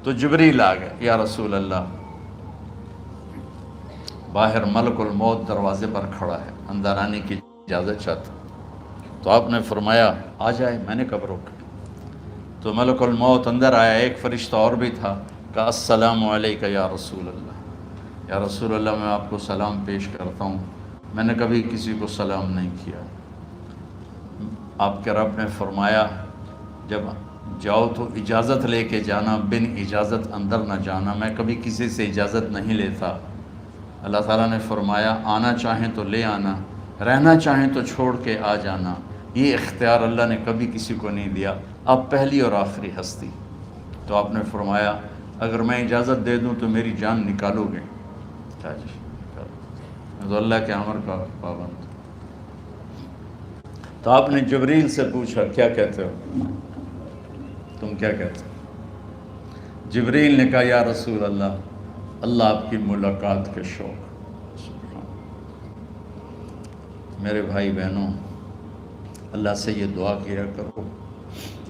تو جبریل آ گئے، یا رسول اللہ باہر ملک الموت دروازے پر کھڑا ہے، اندر آنے کی اجازت چاہتا۔ تو آپ نے فرمایا آ جائے، میں نے کب روکا؟ تو ملک الموت اندر آیا، ایک فرشتہ اور بھی تھا، کہا السلام علیکہ یا رسول اللہ، یا رسول اللہ میں آپ کو سلام پیش کرتا ہوں، میں نے کبھی کسی کو سلام نہیں کیا۔ آپ کے رب نے فرمایا جب جاؤ تو اجازت لے کے جانا، بن اجازت اندر نہ جانا، میں کبھی کسی سے اجازت نہیں لیتا۔ اللہ تعالیٰ نے فرمایا آنا چاہیں تو لے آنا، رہنا چاہیں تو چھوڑ کے آ جانا، یہ اختیار اللہ نے کبھی کسی کو نہیں دیا، آپ پہلی اور آخری ہستی۔ تو آپ نے فرمایا اگر میں اجازت دے دوں تو میری جان نکالو گے؟ کیا جی میں تو اللہ کے امر کا پابند۔ تو آپ نے جبریل سے پوچھا کیا کہتے ہو، تم کیا کہتے ہو؟ جبریل نے کہا یا رسول اللہ، اللہ آپ کی ملاقات کے شوق۔ میرے بھائی بہنوں، اللہ سے یہ دعا کیا کرو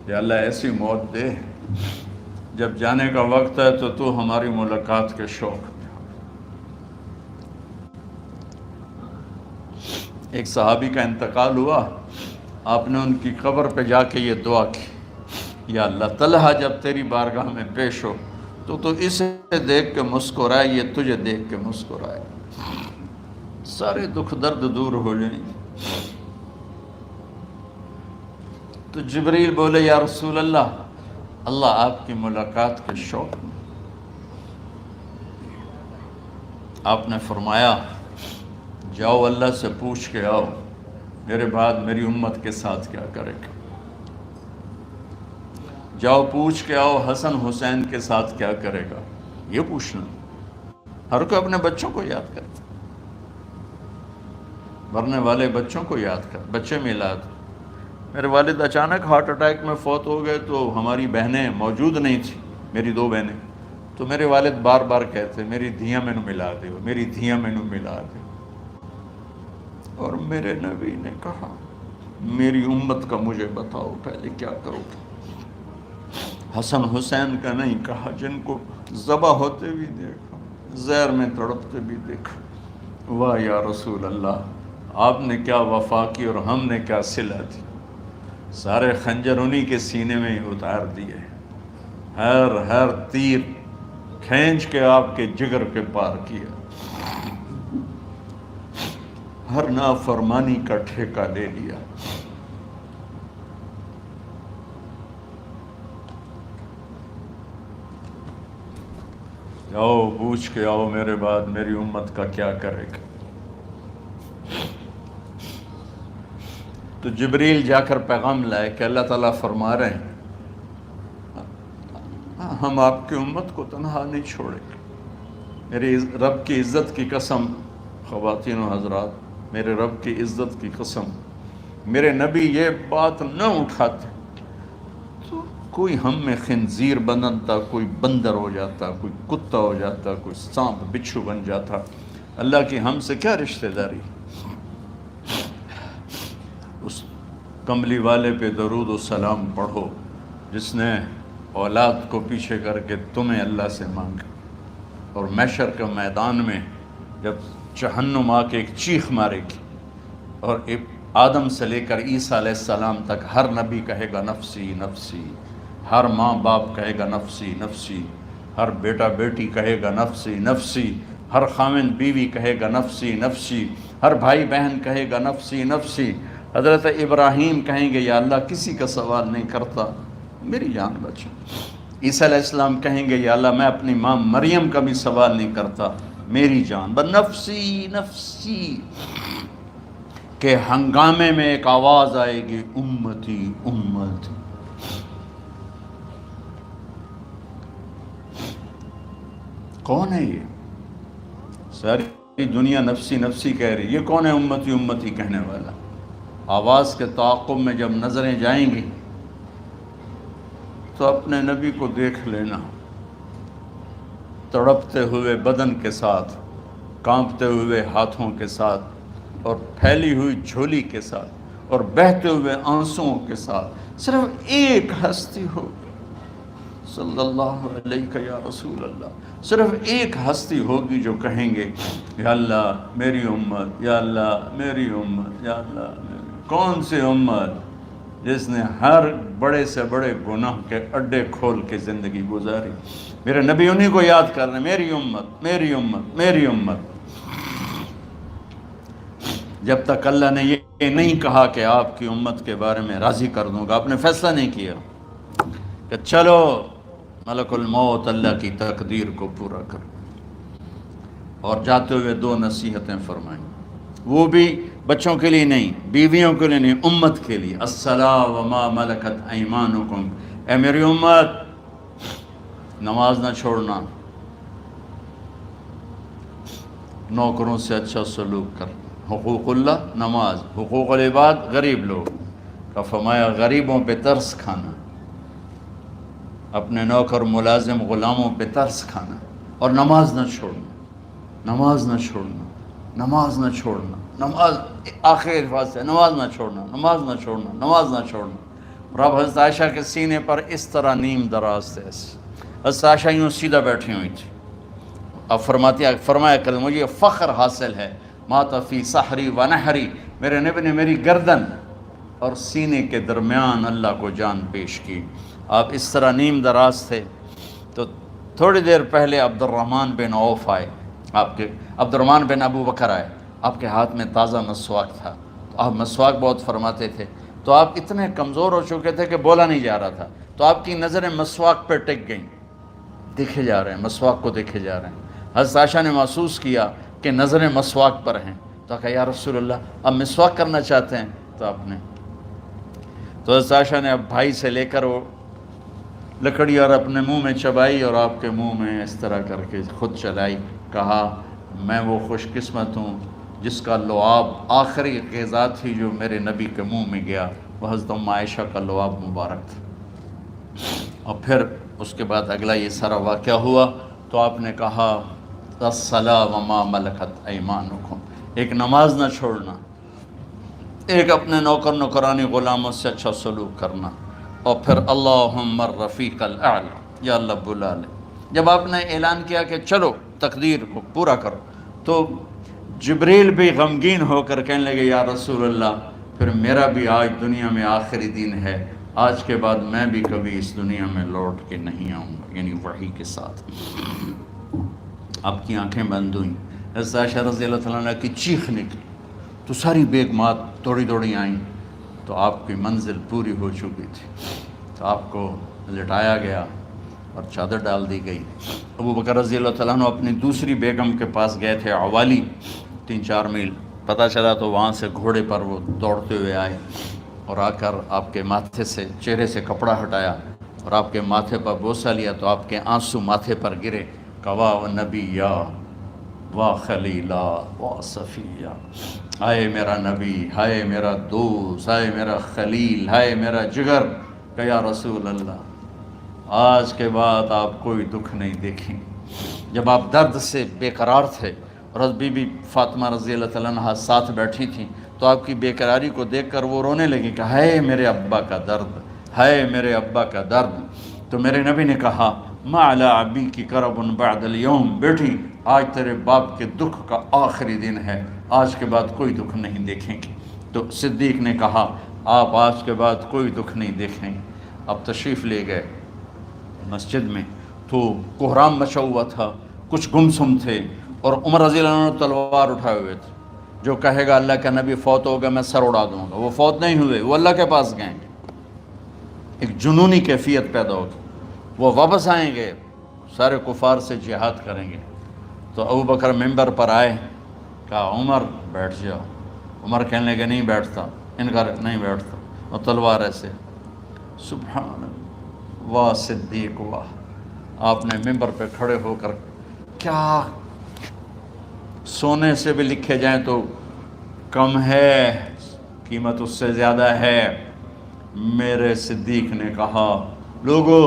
کہ اللہ ایسی موت دے جب جانے کا وقت ہے تو ہماری ملاقات کے شوق میں ہو۔ ایک صحابی کا انتقال ہوا، آپ نے ان کی قبر پہ جا کے یہ دعا کی، یا اللہ طلحہ جب تیری بارگاہ میں پیش ہو تو اسے دیکھ کے مسکرائے، یہ تجھے دیکھ کے مسکرائے، سارے دکھ درد دور ہو جائیں۔ تو جبریل بولے یا رسول اللہ، اللہ آپ کی ملاقات کے شوق میں۔ آپ نے فرمایا جاؤ اللہ سے پوچھ کے آؤ میرے بعد میری امت کے ساتھ کیا کرے گا، جاؤ پوچھ کے آؤ حسن حسین کے ساتھ کیا کرے گا۔ یہ پوچھنا، ہر کوئی اپنے بچوں کو یاد کرتا، مرنے والے بچوں کو یاد کر، بچے میلاد۔ میرے والد اچانک ہارٹ اٹیک میں فوت ہو گئے تو ہماری بہنیں موجود نہیں تھیں، میری دو بہنیں، تو میرے والد بار بار کہتے میری دھیاں مینوں ملا دیو، میری دھیاں مینوں ملا دیو۔ اور میرے نبی نے کہا میری امت کا مجھے بتاؤ پہلے کیا کرو گے۔ حسن حسین کا نہیں کہا، جن کو ذبح ہوتے بھی دیکھا، زہر میں تڑپتے بھی دیکھا۔ واہ یا رسول اللہ، آپ نے کیا وفا کی اور ہم نے کیا صلہ دی، سارے خنجر انہی کے سینے میں ہی اتار دیے، ہر تیر کھینچ کے آپ کے جگر کے پار کیا، ہر نافرمانی کا ٹھیکہ لے لیا۔ جاؤ پوچھ کے آؤ میرے بعد میری امت کا کیا کرے گا۔ تو جبریل جا کر پیغام لائے کہ اللہ تعالیٰ فرما رہے ہیں ہم آپ کی امت کو تنہا نہیں چھوڑیں گے۔ میرے رب کی عزت کی قسم، خواتین و حضرات، میرے رب کی عزت کی قسم، میرے نبی یہ بات نہ اٹھاتے تو کوئی ہم میں خنزیر بنتا، کوئی بندر ہو جاتا، کوئی کتا ہو جاتا، کوئی سانپ بچھو بن جاتا۔ اللہ کی ہم سے کیا رشتہ داری؟ اس کملی والے پہ درود و سلام پڑھو جس نے اولاد کو پیچھے کر کے تمہیں اللہ سے مانگا، اور محشر کے میدان میں جب جہنم آ کے ایک چیخ مارے گی اور آدم سے لے کر عیسیٰ علیہ السلام تک ہر نبی کہے گا نفسی نفسی، ہر ماں باپ کہے گا نفسی نفسی، ہر بیٹا بیٹی کہے گا نفسی نفسی، ہر خاوند بیوی کہے گا نفسی نفسی، ہر بھائی بہن کہے گا نفسی نفسی۔ حضرت ابراہیم کہیں گے یا اللہ کسی کا سوال نہیں کرتا، میری جان بچا۔ عیسیٰ علیہ السلام کہیں گے یا اللہ میں اپنی ماں مریم کا بھی سوال نہیں کرتا، میری جان نفسی نفسی۔ کہ ہنگامے میں ایک آواز آئے گی امتی امتی۔ کون ہے یہ؟ ساری دنیا نفسی نفسی کہہ رہی، یہ کون ہے امتی امتی کہنے والا؟ آواز کے تعاقب میں جب نظریں جائیں گی تو اپنے نبی کو دیکھ لینا، تڑپتے ہوئے بدن کے ساتھ، کانپتے ہوئے ہاتھوں کے ساتھ، اور پھیلی ہوئی جھولی کے ساتھ، اور بہتے ہوئے آنسوؤں کے ساتھ۔ صرف ایک ہستی ہوگی، صلی اللہ علیہ یا رسول اللہ۔ صرف ایک ہستی ہوگی جو کہیں گے یا اللہ میری امت، یا اللہ میری امت، یا اللہ میری۔ کون سی امت؟ جس نے ہر بڑے سے بڑے گناہ کے اڈے کھول کے زندگی گزاری۔ میرے نبی انہی کو یاد کر رہے ہیں، میری امت میری امت میری امت۔ جب تک اللہ نے یہ نہیں کہا کہ آپ کی امت کے بارے میں راضی کر دوں گا، آپ نے فیصلہ نہیں کیا کہ چلو ملک الموت اللہ کی تقدیر کو پورا کرو، اور جاتے ہوئے 2 نصیحتیں فرمائیں، وہ بھی بچوں کے لیے نہیں، بیویوں کے لیے نہیں، امت کے لیے۔ الصلاۃ وما ملکت ایمانکم، اے میری امت نماز نہ چھوڑنا، نوکروں سے اچھا سلوک کر، حقوق اللہ نماز، حقوق العباد غریب لوگ کا فرمایا غریبوں پہ ترس کھانا، اپنے نوکر ملازم غلاموں پہ ترس کھانا، اور نماز نہ چھوڑنا، نماز نہ چھوڑنا، نماز نہ چھوڑنا، نماز آخر الفاظ سے نماز نہ چھوڑنا، نماز نہ چھوڑنا، نماز نہ چھوڑنا۔ اور اب حضرت عائشہ کے سینے پر اس طرح نیم دراز تھے، حضرت عائشہ یوں سیدھا بیٹھی ہوئی تھی۔ اب فرمایا کریں مجھے فخر حاصل ہے، مات فی سحری و نحری، میرے نبی نے میری گردن اور سینے کے درمیان اللہ کو جان پیش کی۔ آپ اس طرح نیم دراز تھے تو تھوڑی دیر پہلے عبد الرحمن بن عوف آئے، عبد الرحمن بن ابو بکر آئے، آپ کے ہاتھ میں تازہ مسواک تھا، تو آپ مسواک بہت فرماتے تھے، تو آپ اتنے کمزور ہو چکے تھے کہ بولا نہیں جا رہا تھا، تو آپ کی نظریں مسواک پہ ٹک گئیں، دیکھے جا رہے ہیں، مسواک کو دیکھے جا رہے ہیں۔ حضرت عائشہ نے محسوس کیا کہ نظریں مسواک پر ہیں، تو کہا یا رسول اللہ اب مسواک کرنا چاہتے ہیں، تو آپ نے تو حضرت عائشہ نے اب بھائی سے لے کر وہ لکڑی اور اپنے منہ میں چبائی اور آپ کے منہ میں اس طرح کر کے خود چلائی، کہا میں وہ خوش قسمت ہوں جس کا لعاب آخری غذا تھی جو میرے نبی کے منہ میں گیا، وہ حضرت ام عائشہ کا لعاب مبارک تھا۔ اور پھر اس کے بعد اگلا یہ سارا واقعہ ہوا، تو آپ نے کہا الصلاۃ وما ملکت ایمانکم، ایک نماز نہ چھوڑنا، ایک اپنے نوکر نوکرانی غلاموں سے اچھا سلوک کرنا، اور پھر اللہم الرفیق الاعلی، یا اللہ بلا لے۔ جب آپ نے اعلان کیا کہ چلو تقدیر کو پورا کرو، تو جبریل بھی غمگین ہو کر کہنے لگے یا رسول اللہ پھر میرا بھی آج دنیا میں آخری دن ہے، آج کے بعد میں بھی کبھی اس دنیا میں لوٹ کے نہیں آؤں گا، یعنی وحی کے ساتھ۔ آپ کی آنکھیں بند ہوئیں، حضرت عائشہ رضی اللہ تعالیٰ عنہ کی چیخ نکلی، تو ساری بیگمات دوڑی آئیں، تو آپ کی منزل پوری ہو چکی تھی، تو آپ کو لٹایا گیا اور چادر ڈال دی گئی۔ ابو بکر رضی اللہ تعالیٰ عنہ اپنی دوسری بیگم کے پاس گئے تھے، عوالی، 3-4 میل، پتہ چلا تو وہاں سے گھوڑے پر وہ دوڑتے ہوئے آئے اور آ کر آپ کے ماتھے سے چہرے سے کپڑا ہٹایا اور آپ کے ماتھے پر بوسہ لیا، تو آپ کے آنسو ماتھے پر گرے، کوا و نبیہ و خلیلہ و صفیہ، ہائے میرا نبی، ہائے میرا دوست، ہائے میرا خلیل، ہائے میرا جگر، کہ یا رسول اللہ آج کے بعد آپ کوئی دکھ نہیں دیکھیں۔ جب آپ درد سے بے قرار تھے اور بی بی فاطمہ رضی اللہ تعالیٰ عنہ ساتھ بیٹھی تھیں، تو آپ کی بے قراری کو دیکھ کر وہ رونے لگی کہ ہائے میرے ابا کا درد، ہائے میرے ابا کا درد۔ تو میرے نبی نے کہا ما علی ابی کی کرب بعد اليوم، بیٹی آج تیرے باپ کے دکھ کا آخری دن ہے، آج کے بعد کوئی دکھ نہیں دیکھیں گے۔ تو صدیق نے کہا آپ آج کے بعد کوئی دکھ نہیں دیکھیں گے۔ اب تشریف لے گئے مسجد میں، تو کوہرام مچا ہوا تھا، کچھ گمسم تھے، اور عمر رضی اللہ عنہ تلوار اٹھائے ہوئے تھے، جو کہے گا اللہ کا نبی فوت ہوگا میں سر اڑا دوں گا، وہ فوت نہیں ہوئے، وہ اللہ کے پاس گئے، ایک جنونی کیفیت پیدا ہوگی، وہ واپس آئیں گے، سارے کفار سے جہاد کریں گے۔ تو ابو بکر ممبر پر آئے، کہا عمر بیٹھ جاؤ، عمر کہنے لگے نہیں بیٹھتا، انکار نہیں بیٹھتا، اور تلوار ایسے، سبحان اللہ، واہ صدیق واہ۔ آپ نے ممبر پہ کھڑے ہو کر، کیا سونے سے بھی لکھے جائیں تو کم ہے، قیمت اس سے زیادہ ہے۔ میرے صدیق نے کہا لوگو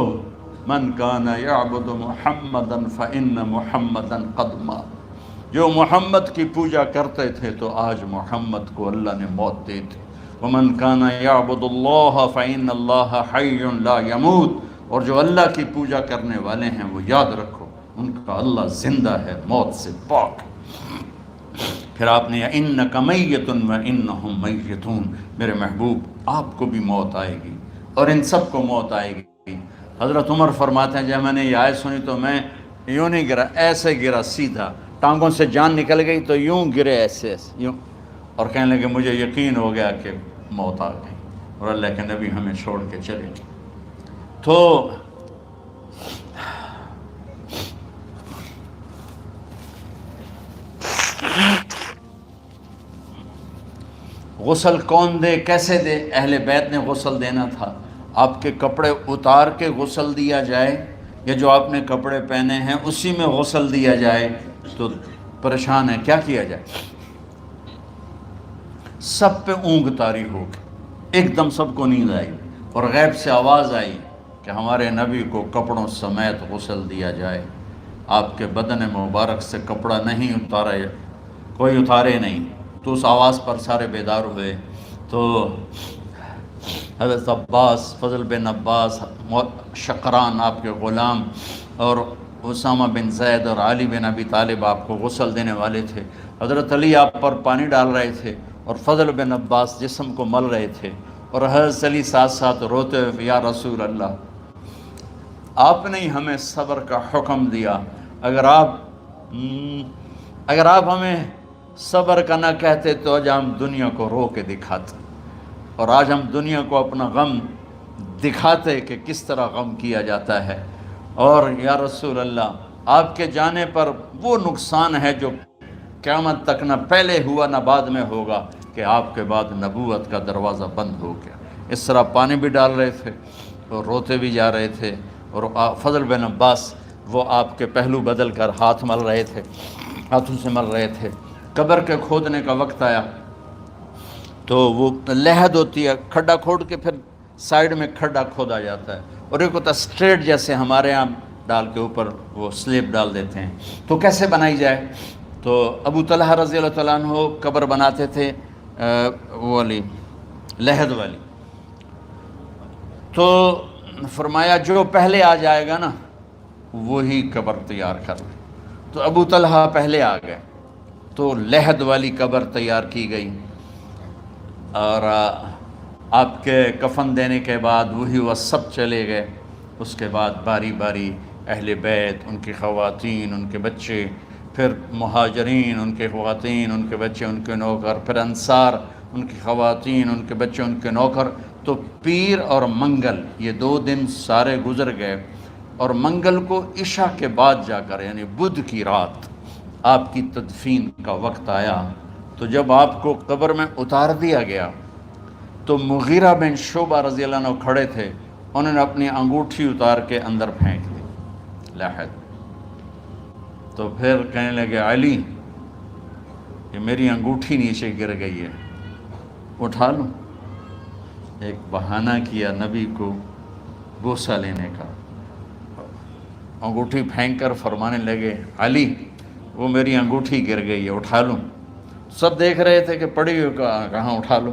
من کان یعبد محمدا فإن محمدا قد مات، جو محمد کی پوجا کرتے تھے تو آج محمد کو اللہ نے موت دی تھی۔ ومن کان یعبد اللہ فإن اللہ حی لا یموت، اور جو اللہ کی پوجا کرنے والے ہیں وہ یاد رکھو ان کا اللہ زندہ ہے، موت سے پاک۔ پھر آپ نے اِنَّکَ مَیِّتٌ وَإِنَّهُمْ مَیِّتُونَ، میرے محبوب آپ کو بھی موت آئے گی اور ان سب کو موت آئے گی۔ حضرت عمر فرماتے ہیں جب میں نے یہ آیت سنی تو میں یوں نہیں گرا، ایسے گرا سیدھا، ٹانگوں سے جان نکل گئی تو یوں گرے ایسے یوں، اور کہنے لگے مجھے یقین ہو گیا کہ موت آ گئی اور اللہ کے نبی ہمیں چھوڑ کے چلے گئے۔ تو غسل کون دے، کیسے دے؟ اہل بیت نے غسل دینا تھا۔ آپ کے کپڑے اتار کے غسل دیا جائے یا جو آپ نے کپڑے پہنے ہیں اسی میں غسل دیا جائے تو پریشان ہے، کیا کیا جائے؟ سب پہ اونگ طاری ہو گئی، ایک دم سب کو نیند آئی اور غیب سے آواز آئی کہ ہمارے نبی کو کپڑوں سمیت غسل دیا جائے۔ آپ کے بدن مبارک سے کپڑا نہیں اتارے، کوئی اتارے نہیں۔ تو اس آواز پر سارے بیدار ہوئے۔ تو حضرت عباس، فضل بن عباس، شقران آپ کے غلام، اور اسامہ بن زید اور علی بن ابی طالب آپ کو غسل دینے والے تھے۔ حضرت علی آپ پر پانی ڈال رہے تھے اور فضل بن عباس جسم کو مل رہے تھے، اور حضرت علی ساتھ ساتھ روتے ہوئے یا رسول اللہ آپ نے ہی ہمیں صبر کا حکم دیا، اگر آپ ہمیں صبر کا نہ کہتے تو آج ہم دنیا کو رو کے دکھاتے، اور آج ہم دنیا کو اپنا غم دکھاتے کہ کس طرح غم کیا جاتا ہے۔ اور یا رسول اللہ آپ کے جانے پر وہ نقصان ہے جو قیامت تک نہ پہلے ہوا نہ بعد میں ہوگا کہ آپ کے بعد نبوت کا دروازہ بند ہو گیا۔ اس طرح پانی بھی ڈال رہے تھے اور روتے بھی جا رہے تھے، اور فضل بن عباس وہ آپ کے پہلو بدل کر ہاتھ مل رہے تھے، ہاتھوں سے مل رہے تھے۔ قبر کے کھودنے کا وقت آیا تو وہ لحد ہوتی ہے، کھڈا کھود کے پھر سائیڈ میں کھڈا کھودا جاتا ہے، اور ایک ہوتا اسٹریٹ جیسے ہمارے ہاں ڈال کے اوپر وہ سلیب ڈال دیتے ہیں۔ تو کیسے بنائی جائے؟ تو ابو طلحہ رضی اللہ تعالیٰ عنہ قبر بناتے تھے وہ والی لحد والی، تو فرمایا جو پہلے آ جائے گا نا وہی قبر تیار کر لے۔ تو ابو طلحہ پہلے آ گئے تو لحد والی قبر تیار کی گئی، اور آپ کے کفن دینے کے بعد وہی وہ سب چلے گئے۔ اس کے بعد باری باری اہل بیت، ان کی خواتین، ان کے بچے، پھر مہاجرین، ان کے خواتین، ان کے بچے، ان کے نوکر، پھر انصار، ان کی خواتین، ان کے بچے، ان کے نوکر۔ تو پیر اور منگل یہ 2 دن سارے گزر گئے، اور منگل کو عشاء کے بعد جا کر یعنی بدھ کی رات آپ کی تدفین کا وقت آیا۔ تو جب آپ کو قبر میں اتار دیا گیا تو مغیرہ بن شعبہ رضی اللہ عنہ کھڑے تھے، انہوں نے اپنی انگوٹھی اتار کے اندر پھینک دی لحد۔ تو پھر کہنے لگے علی کہ میری انگوٹھی نیچے گر گئی ہے، اٹھا لوں؟ ایک بہانہ کیا نبی کو بوسہ لینے کا، انگوٹھی پھینک کر فرمانے لگے علی وہ میری انگوٹھی گر گئی ہے، اٹھا لوں؟ سب دیکھ رہے تھے کہ پڑی ہوئی کہاں اٹھا لو۔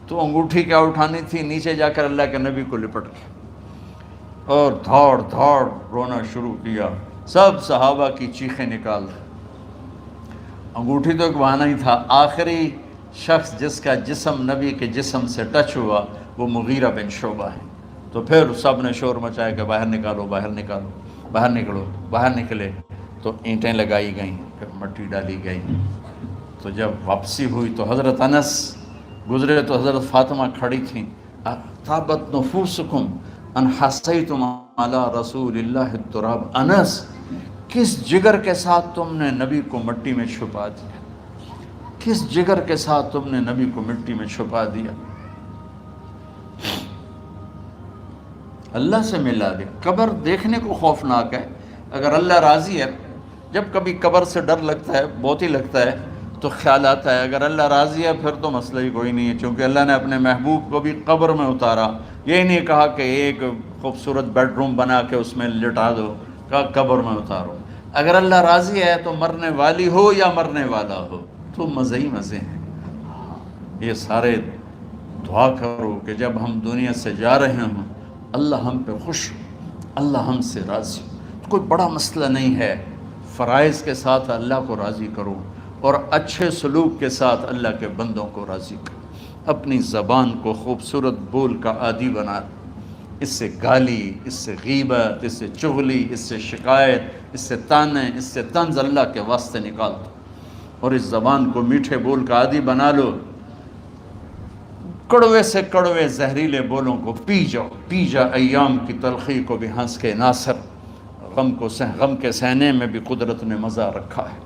تو انگوٹھی کیا اٹھانی تھی، نیچے جا کر اللہ کے نبی کو لپٹ کے اور دھاڑ دھاڑ رونا شروع کیا۔ سب صحابہ کی چیخیں نکال دی۔ انگوٹھی تو ایک بہانہ ہی تھا، آخری شخص جس کا جسم نبی کے جسم سے ٹچ ہوا وہ مغیرہ بن شعبہ ہے۔ تو پھر سب نے شور مچایا کہ باہر نکالو، باہر نکالو، باہر نکلو۔ باہر نکلے تو اینٹیں لگائی گئیں، پھر مٹی ڈالی گئی۔ تو جب واپسی ہوئی تو حضرت انس گزرے تو حضرت فاطمہ کھڑی تھیں، طابت نفوسکم ان حسیتم علی رسول اللہ التراب۔ انس کس جگر کے ساتھ تم نے نبی کو مٹی میں چھپا دیا، کس جگر کے ساتھ تم نے نبی کو مٹی میں چھپا دیا؟ اللہ سے ملا دیا۔ قبر دیکھنے کو خوفناک ہے، اگر اللہ راضی ہے، جب کبھی قبر سے ڈر لگتا ہے، بہت ہی لگتا ہے، تو خیال آتا ہے اگر اللہ راضی ہے پھر تو مسئلہ ہی کوئی نہیں ہے، چونکہ اللہ نے اپنے محبوب کو بھی قبر میں اتارا۔ یہ نہیں کہا کہ ایک خوبصورت بیڈ روم بنا کے اس میں لٹا دو، کہا قبر میں اتارو۔ اگر اللہ راضی ہے تو مرنے والی ہو یا مرنے والا ہو تو مزے ہی مزے ہیں۔ یہ سارے دعا کرو کہ جب ہم دنیا سے جا رہے ہوں اللہ ہم پہ خوش ہو۔ اللہ ہم سے راضی ہو۔ کوئی بڑا مسئلہ نہیں ہے، فرائض کے ساتھ اللہ کو راضی کرو اور اچھے سلوک کے ساتھ اللہ کے بندوں کو راضی کرو۔ اپنی زبان کو خوبصورت بول کا عادی بنا، اس سے گالی، اس سے غیبت، اس سے چغلی، اس سے شکایت، اس سے تانے، اس سے طنز اللہ کے واسطے نکال دو، اور اس زبان کو میٹھے بول کا عادی بنا لو۔ کڑوے سے کڑوے زہریلے بولوں کو پی جاؤ، پی جا ایام کی تلخی کو بھی ہنس کے ناصر، غم کے سہنے میں بھی قدرت نے مزہ رکھا ہے۔